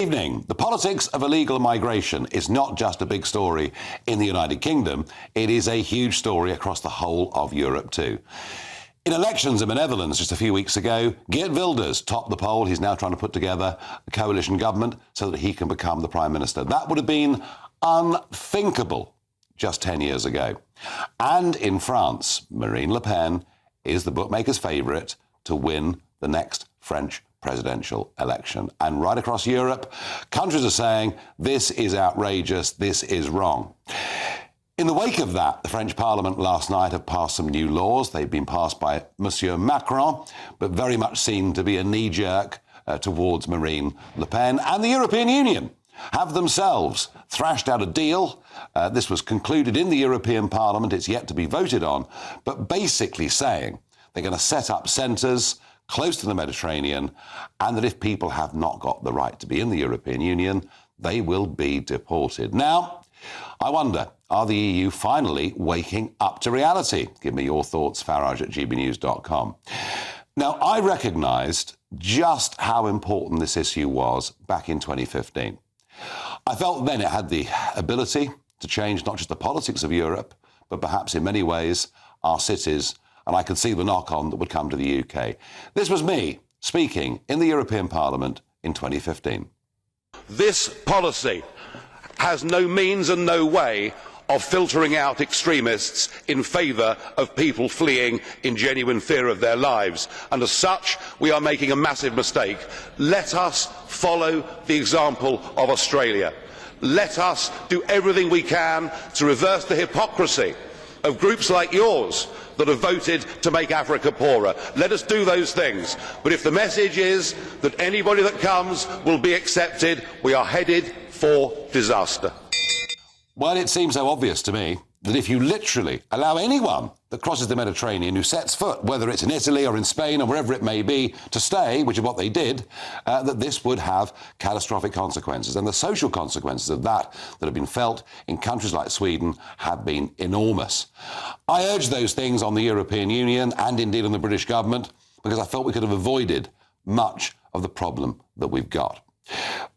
Evening. The politics of illegal migration is not just a big story in the United Kingdom, it is a huge story across the whole of Europe too. In elections in the Netherlands just a few weeks ago, Geert Wilders topped the poll. He's now trying to put together a coalition government so that he can become the Prime Minister. That would have been unthinkable just 10 years ago. And in France, Marine Le Pen is the bookmakers' favourite to win the next French presidential election. And right across Europe, countries are saying this is outrageous, this is wrong. In the wake of that, the French Parliament last night have passed some new laws. They've been passed by Monsieur Macron, but very much seen to be a knee-jerk towards Marine Le Pen. And the European Union have themselves thrashed out a deal. This was concluded in the European Parliament. It's yet to be voted on, but basically saying they're going to set up centres close to the Mediterranean, and that if people have not got the right to be in the European Union, they will be deported. Now, I wonder, are the EU finally waking up to reality? Give me your thoughts, Farage at GBNews.com. Now, I recognised just how important this issue was back in 2015. I felt then it had the ability to change not just the politics of Europe, but perhaps in many ways our cities, and I could see the knock-on that would come to the UK. This was me speaking in the European Parliament in 2015. This policy has no means and no way of filtering out extremists in favour of people fleeing in genuine fear of their lives, and as such we are making a massive mistake. Let us follow the example of Australia. Let us do everything we can to reverse the hypocrisy of groups like yours that have voted to make Africa poorer. Let us do those things. But if the message is that anybody that comes will be accepted, we are headed for disaster. Well, it seems so obvious to me that if you literally allow anyone that crosses the Mediterranean who sets foot, whether it's in Italy or in Spain or wherever it may be, to stay, which is what they did, that this would have catastrophic consequences. And the social consequences of that have been felt in countries like Sweden have been enormous. I urge those things on the European Union and indeed on the British government because I felt we could have avoided much of the problem that we've got.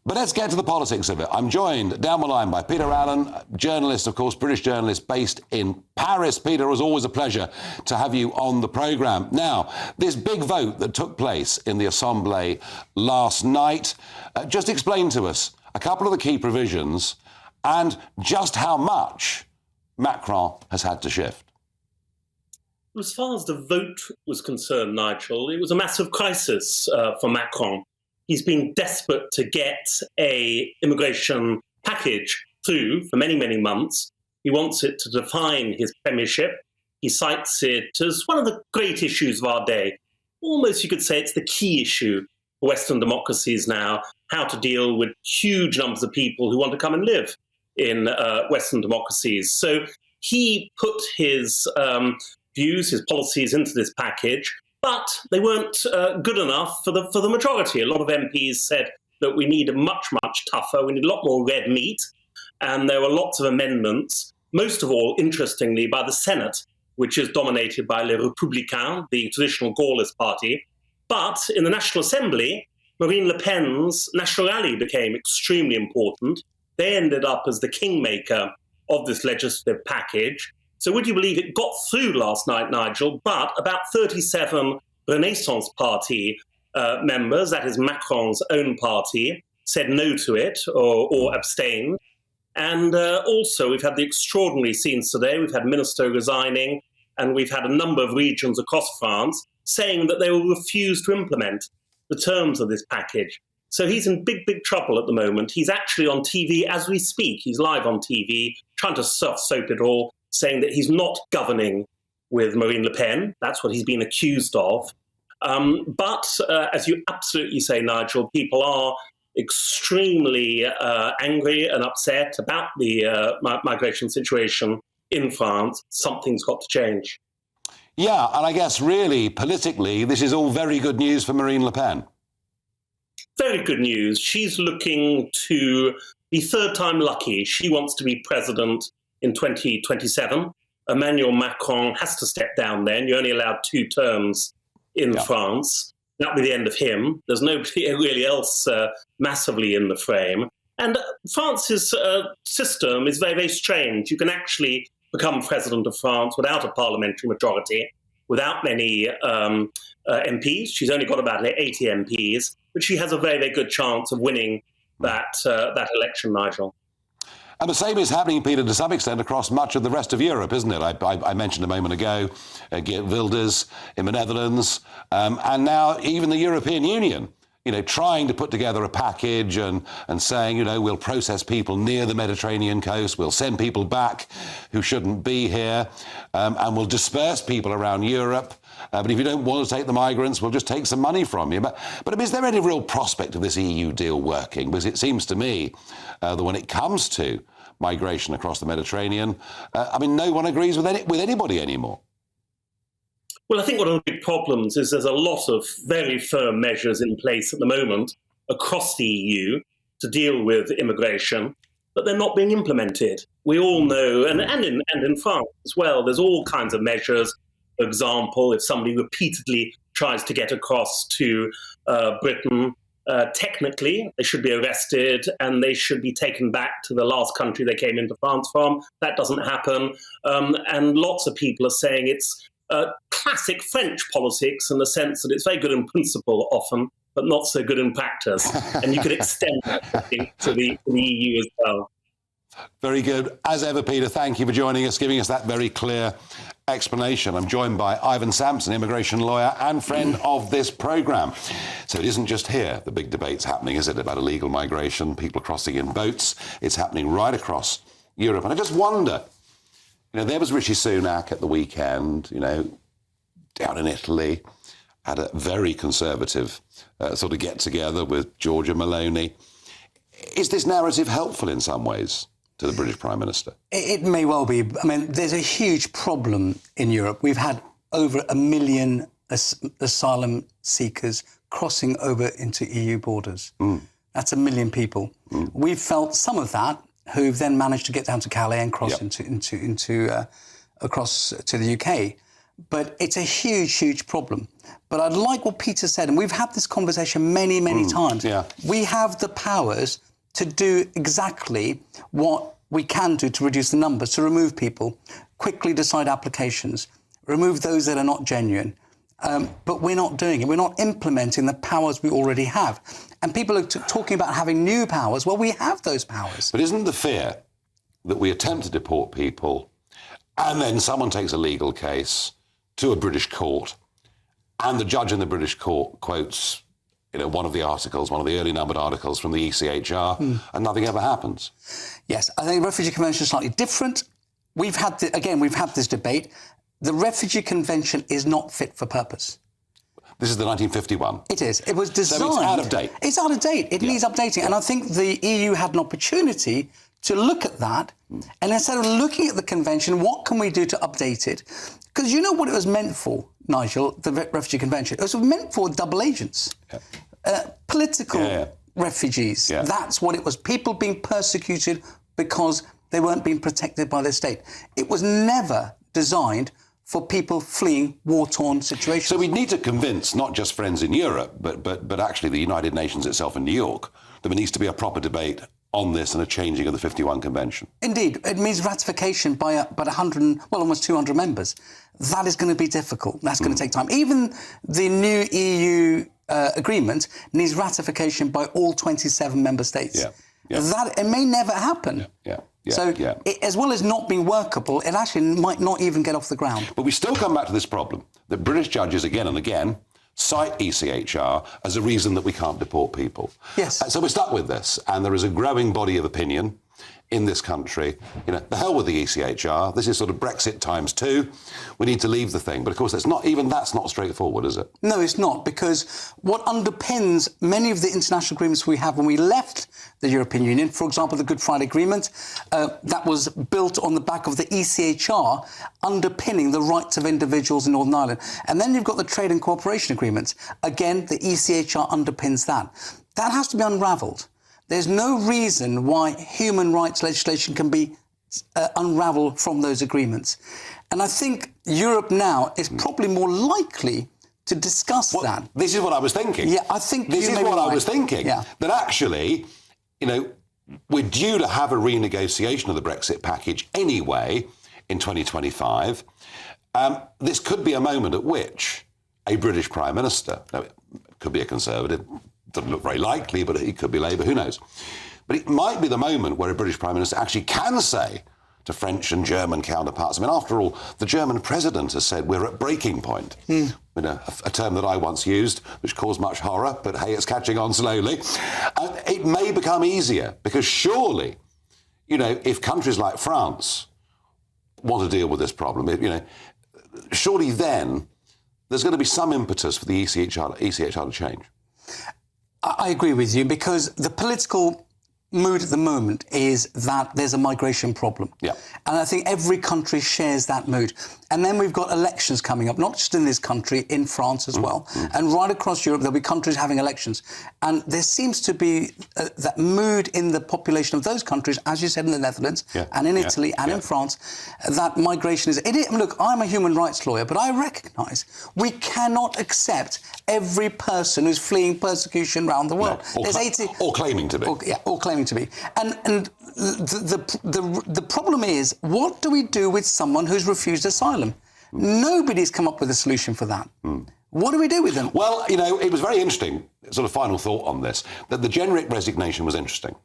But let's get to the politics of it. I'm joined down the line by Peter Allen, journalist, of course, British journalist based in Paris. Peter, it was always a pleasure to have you on the programme. Now, this big vote that took place in the Assemblée last night, just explain to us a couple of the key provisions and just how much Macron has had to shift. As far as the vote was concerned, Nigel, it was a massive crisis for Macron. He's been desperate to get an immigration package through for many, many months. He wants it to define his premiership. He cites it as one of the great issues of our day. Almost you could say it's the key issue for Western democracies now, how to deal with huge numbers of people who want to come and live in Western democracies. So he put his views, his policies into this package, but they weren't good enough for the majority. A lot of MPs said that we need a much, much tougher, we need a lot more red meat, and there were lots of amendments, most of all, interestingly, by the Senate, which is dominated by Les Républicains, the traditional Gaullist party. But in the National Assembly, Marine Le Pen's National Rally became extremely important. They ended up as the kingmaker of this legislative package. So would you believe it got through last night, Nigel, but about 37 Renaissance Party members, that is Macron's own party, said no to it or abstained. And also we've had the extraordinary scenes today. We've had Minister resigning, and we've had a number of regions across France saying that they will refuse to implement the terms of this package. So he's in big, big trouble at the moment. He's actually on TV as we speak. He's live on TV, trying to soap it all, saying that he's not governing with Marine Le Pen. That's what he's been accused of. But as you absolutely say, Nigel, people are extremely angry and upset about the migration situation in France. Something's got to change. Yeah, and I guess really, politically, this is all very good news for Marine Le Pen. Very good news. She's looking to be third time lucky. She wants to be president in 2027. Emmanuel Macron has to step down then. You're only allowed 2 terms in France. That'll be the end of him. There's nobody really else massively in the frame. And France's system is very, very strange. You can actually become president of France without a parliamentary majority, without many MPs. She's only got about 80 MPs, but she has a very, very good chance of winning that election, Nigel. And the same is happening, Peter, to some extent across much of the rest of Europe, isn't it? I mentioned a moment ago Geert Wilders in the Netherlands, and now even the European Union, trying to put together a package and saying, we'll process people near the Mediterranean coast, we'll send people back who shouldn't be here, and we'll disperse people around Europe. But if you don't want to take the migrants, we'll just take some money from you. But is there any real prospect of this EU deal working? Because it seems to me that when it comes to migration across the Mediterranean, no one agrees with anybody anymore. Well, I think one of the big problems is there's a lot of very firm measures in place at the moment across the EU to deal with immigration, but they're not being implemented. We all know, and in France as well, there's all kinds of measures. For example, if somebody repeatedly tries to get across to Britain, technically they should be arrested and they should be taken back to the last country they came into France from. That doesn't happen. And lots of people are saying it's classic French politics in the sense that it's very good in principle often, but not so good in practice. And you could extend that, I think, to the EU as well. Very good. As ever, Peter, thank you for joining us, giving us that very clear explanation. I'm joined by Ivan Sampson, immigration lawyer and friend of this programme. So it isn't just here the big debate's happening, is it, about illegal migration, people crossing in boats. It's happening right across Europe. And I just wonder, there was Rishi Sunak at the weekend, down in Italy, had a very conservative sort of get-together with Giorgia Meloni. Is this narrative helpful in some ways to the British Prime Minister? It may well be. There's a huge problem in Europe. We've had over 1 million asylum seekers crossing over into EU borders. That's 1 million people. We've felt some of that who've then managed to get down to Calais and cross into across to the UK. But it's a huge, huge problem. But I'd like what Peter said, and we've had this conversation many, many times. Yeah. We have the powers to do exactly what we can do to reduce the numbers, to remove people, quickly decide applications, remove those that are not genuine. But we're not doing it. We're not implementing the powers we already have. And people are talking about having new powers. Well, we have those powers. But isn't the fear that we attempt to deport people and then someone takes a legal case to a British court and the judge in the British court quotes one of the articles, one of the early numbered articles from the ECHR, and nothing ever happens? Yes, I think the Refugee Convention is slightly different. We've had this debate. The Refugee Convention is not fit for purpose. This is the 1951. It is. It was designed... So it's out of date. It's out of date. It needs updating. And I think the EU had an opportunity to look at that, and instead of looking at the convention, what can we do to update it? Because you know what it was meant for, Nigel, the Refugee Convention? It was meant for double agents, political refugees. Yeah. That's what it was. People being persecuted because they weren't being protected by their state. It was never designed for people fleeing war-torn situations. So we need to convince not just friends in Europe, but actually the United Nations itself in New York, that there needs to be a proper debate on this and a changing of the 51 Convention. Indeed. It means ratification by about 100, almost 200 members. That is going to be difficult. That's going to take time. Even the new EU agreement needs ratification by all 27 member states. Yeah. Yeah. That it may never happen. It, as well as not being workable, it actually might not even get off the ground. But we still come back to this problem that British judges again and again cite ECHR as a reason that we can't deport people. Yes. So we're stuck with this, and there is a growing body of opinion in this country. The hell with the ECHR. This is sort of Brexit times 2. We need to leave the thing. But of course, that's not straightforward, is it? No, it's not, because what underpins many of the international agreements we have when we left the European Union, for example, the Good Friday Agreement, that was built on the back of the ECHR, underpinning the rights of individuals in Northern Ireland. And then you've got the Trade and Cooperation Agreements. Again, the ECHR underpins that. That has to be unravelled. There's no reason why human rights legislation can be unravelled from those agreements. And I think Europe now is probably more likely to discuss that. This is what I was thinking. Yeah, I think this is what I was thinking. Yeah. That actually, we're due to have a renegotiation of the Brexit package anyway in 2025. This could be a moment at which a British Prime Minister, now it could be a Conservative, doesn't look very likely, but it could be Labour, who knows. But it might be the moment where a British Prime Minister actually can say to French and German counterparts, I mean, after all, the German president has said we're at breaking point. A term that I once used, which caused much horror, but hey, it's catching on slowly. It may become easier, because surely, if countries like France want to deal with this problem, surely then there's going to be some impetus for the ECHR to change. I agree with you, because the political mood at the moment is that there's a migration problem. Yeah. And I think every country shares that mood. And then we've got elections coming up, not just in this country, in France as well. And right across Europe, there'll be countries having elections. And there seems to be that mood in the population of those countries, as you said, in the Netherlands and in Italy and in France, that migration is... Look, I'm a human rights lawyer, but I recognise we cannot accept every person who's fleeing persecution around the world. No, or claiming to be. Or claiming to be. And the problem is, what do we do with someone who's refused asylum? Nobody's come up with a solution for that. What do we do with them? Well, it was very interesting, sort of final thought on this, that the generic resignation was interesting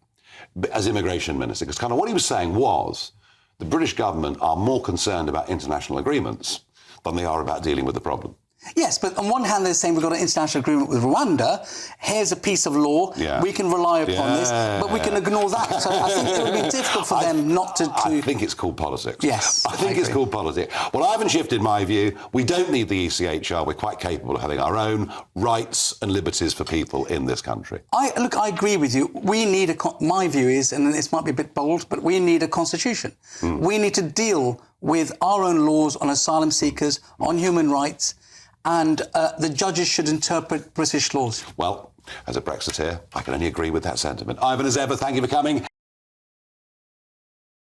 as immigration minister, because kind of what he was saying was the British government are more concerned about international agreements than they are about dealing with the problem. Yes, but on one hand, they're saying we've got an international agreement with Rwanda. Here's a piece of law. We can rely upon this, but we can ignore that. So I think it would be difficult for them not to... I think it's called politics. Yes, I think it's called politics. Well, I haven't shifted my view. We don't need the ECHR. We're quite capable of having our own rights and liberties for people in this country. I agree with you. We need my view is, and this might be a bit bold, but we need a constitution. We need to deal with our own laws on asylum seekers, on human rights, and the judges should interpret British laws. Well, as a Brexiteer, I can only agree with that sentiment. Ivan, as ever, thank you for coming.